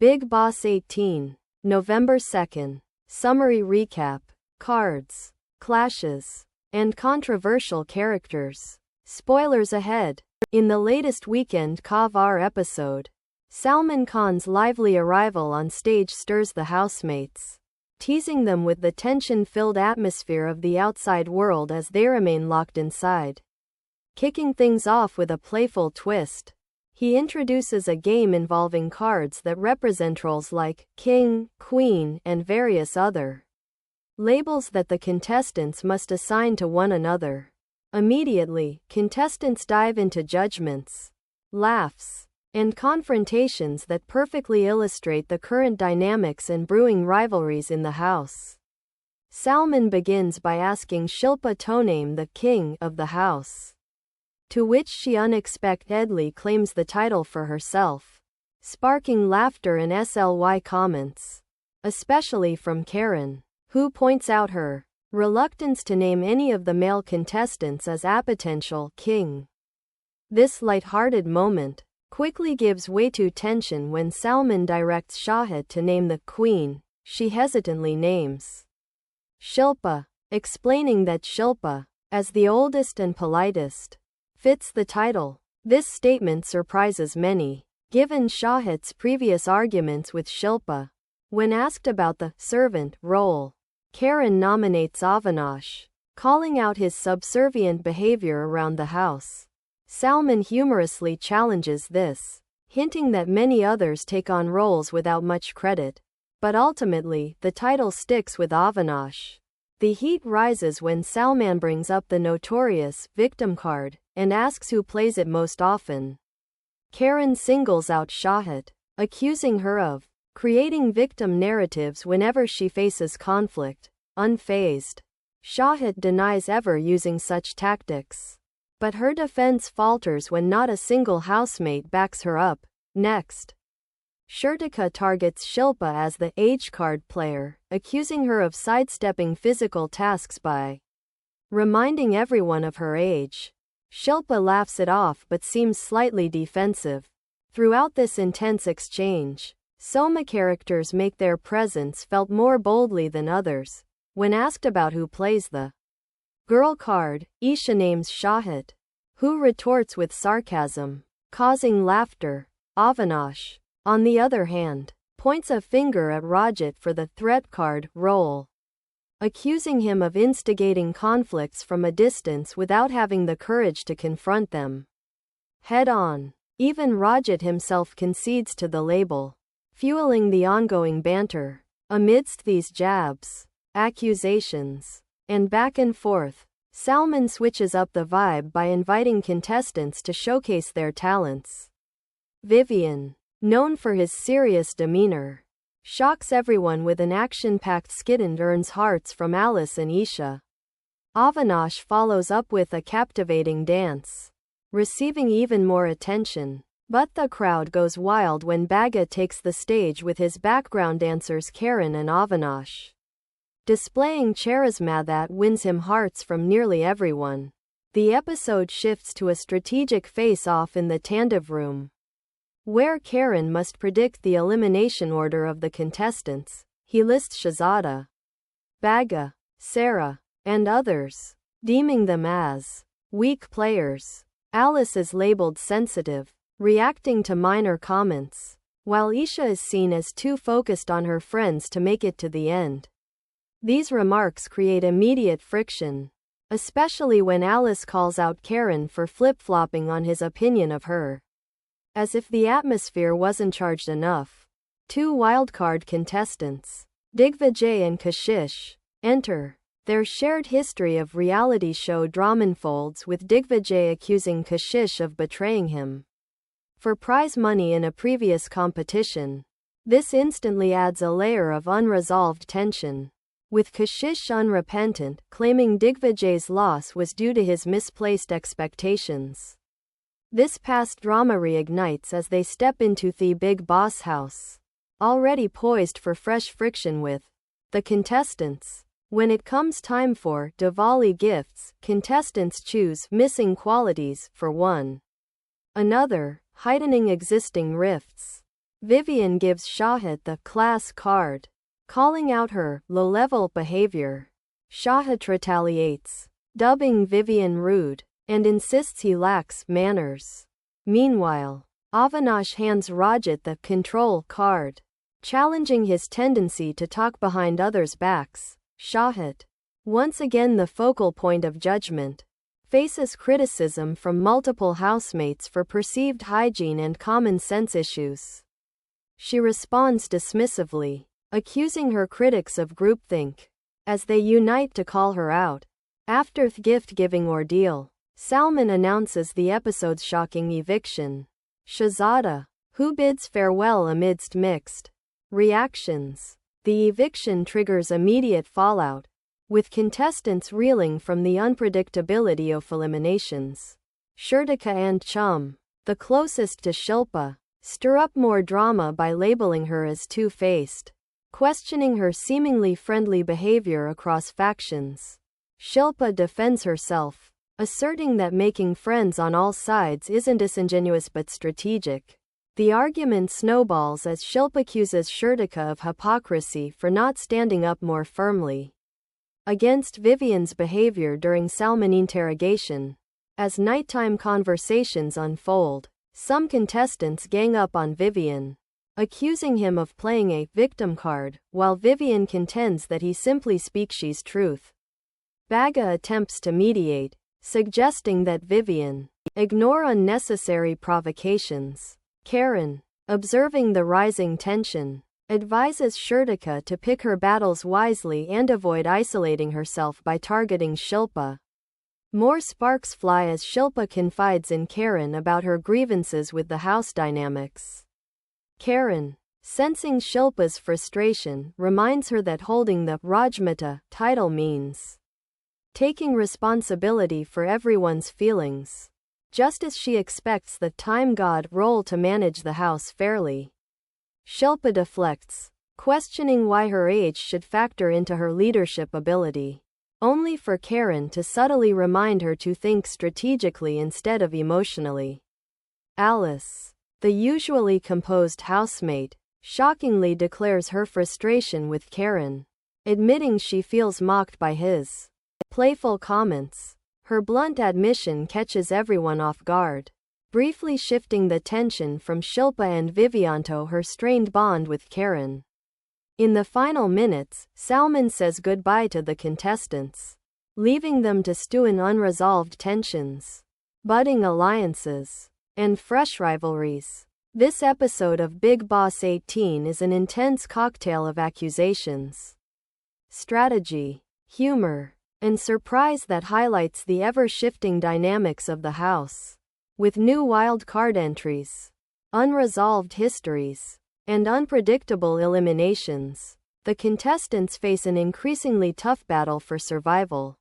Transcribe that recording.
Bigg Boss 18, November 2nd. Summary recap. Cards, clashes, and controversial characters. Spoilers ahead. In the latest Weekend Cover episode, Salman Khan's lively arrival on stage stirs the housemates, teasing them with the tension-filled atmosphere of the outside world as they remain locked inside. Kicking things off with a playful twist, he introduces a game involving cards that represent roles like king, queen, and various other labels that the contestants must assign to one another. Immediately, contestants dive into judgments, laughs, and confrontations that perfectly illustrate the current dynamics and brewing rivalries in the house. Salman begins by asking Shilpa to name the king of the house, to which she unexpectedly claims the title for herself, sparking laughter and SLY comments, especially from Karan, who points out her reluctance to name any of the male contestants as a potential king. This light-hearted moment quickly gives way to tension when Salman directs Shahid to name the queen. She hesitantly names Shilpa, explaining that Shilpa, as the oldest and politest, fits the title. This statement surprises many, given Shahid's previous arguments with Shilpa. When asked about the servant role, Karan nominates Avinash, calling out his subservient behavior around the house. Salman humorously challenges this, hinting that many others take on roles without much credit. But ultimately, the title sticks with Avinash. The heat rises when Salman brings up the notorious victim card and asks who plays it most often. Karan singles out Shahid, accusing her of creating victim narratives whenever she faces conflict. Unfazed, Shahid denies ever using such tactics, but her defense falters when not a single housemate backs her up. Next, Shrutika targets Shilpa as the age card player, accusing her of sidestepping physical tasks by reminding everyone of her age. Shilpa laughs it off but seems slightly defensive. Throughout this intense exchange, Soma characters make their presence felt more boldly than others. When asked about who plays the girl card, Isha names Shahid, who retorts with sarcasm, causing laughter. Avinash, on the other hand, points a finger at Rajat for the threat card role, accusing him of instigating conflicts from a distance without having the courage to confront them head on. Even Rajat himself concedes to the label, fueling the ongoing banter. Amidst these jabs, accusations, and back and forth, Salman switches up the vibe by inviting contestants to showcase their talents. Vivian, known for his serious demeanor, shocks everyone with an action-packed skit and earns hearts from Alice and Isha. Avinash follows up with a captivating dance, receiving even more attention. But the crowd goes wild when Bagga takes the stage with his background dancers Karan and Avinash, displaying charisma that wins him hearts from nearly everyone. The episode shifts to a strategic face-off in the Tandav room, where Karan must predict the elimination order of the contestants. He lists Shahzada, Bagga, Sarah, and others, deeming them as weak players. Alice is labeled sensitive, reacting to minor comments, while Isha is seen as too focused on her friends to make it to the end. These remarks create immediate friction, especially when Alice calls out Karan for flip-flopping on his opinion of her. As if the atmosphere wasn't charged enough, two wildcard contestants, Digvijay and Kashish, enter. Their shared history of reality show drama unfolds, with Digvijay accusing Kashish of betraying him for prize money in a previous competition. This instantly adds a layer of unresolved tension, with Kashish unrepentant, claiming Digvijay's loss was due to his misplaced expectations. This past drama reignites as they step into the Bigg Boss house, already poised for fresh friction with the contestants. When it comes time for Diwali gifts, contestants choose missing qualities for one another, heightening existing rifts. Vivian gives Shahid the class card, calling out her low-level behavior. Shahid retaliates, dubbing Vivian rude, and insists he lacks manners. Meanwhile, Avinash hands Rajat the control card, challenging his tendency to talk behind others' backs. Shahid, once again the focal point of judgment, faces criticism from multiple housemates for perceived hygiene and common sense issues. She responds dismissively, accusing her critics of groupthink. As they unite to call her out, after the gift-giving ordeal, Salman announces the episode's shocking eviction. Shahzada, who bids farewell amidst mixed reactions. The eviction triggers immediate fallout, with contestants reeling from the unpredictability of eliminations. Shrutika and Chum, the closest to Shilpa, stir up more drama by labeling her as two-faced, questioning her seemingly friendly behavior across factions. Shilpa defends herself, asserting that making friends on all sides isn't disingenuous but strategic. The argument snowballs as Shilpa accuses Shrutika of hypocrisy for not standing up more firmly against Vivian's behavior during Salman interrogation. As nighttime conversations unfold, some contestants gang up on Vivian, accusing him of playing a victim card, while Vivian contends that he simply speaks she's truth. Bagga attempts to mediate, suggesting that Vivian ignore unnecessary provocations. Karen, observing the rising tension, advises Shrutika to pick her battles wisely and avoid isolating herself by targeting Shilpa. More sparks fly as Shilpa confides in Karen about her grievances with the house dynamics. Karen, sensing Shilpa's frustration, reminds her that holding the Rajmata title means taking responsibility for everyone's feelings, just as she expects the time god role to manage the house fairly. Shilpa deflects, questioning why her age should factor into her leadership ability, only for Karen to subtly remind her to think strategically instead of emotionally. Alice, the usually composed housemate, shockingly declares her frustration with Karen, admitting she feels mocked by his playful comments. Her blunt admission catches everyone off guard, briefly shifting the tension from Shilpa and Vivian to her strained bond with Karen. In the final minutes, Salman says goodbye to the contestants, leaving them to stew in unresolved tensions, budding alliances, and fresh rivalries. This episode of Bigg Boss 18 is an intense cocktail of accusations, strategy, humor, and surprise that highlights the ever-shifting dynamics of the house. With new wild card entries, unresolved histories, and unpredictable eliminations, the contestants face an increasingly tough battle for survival.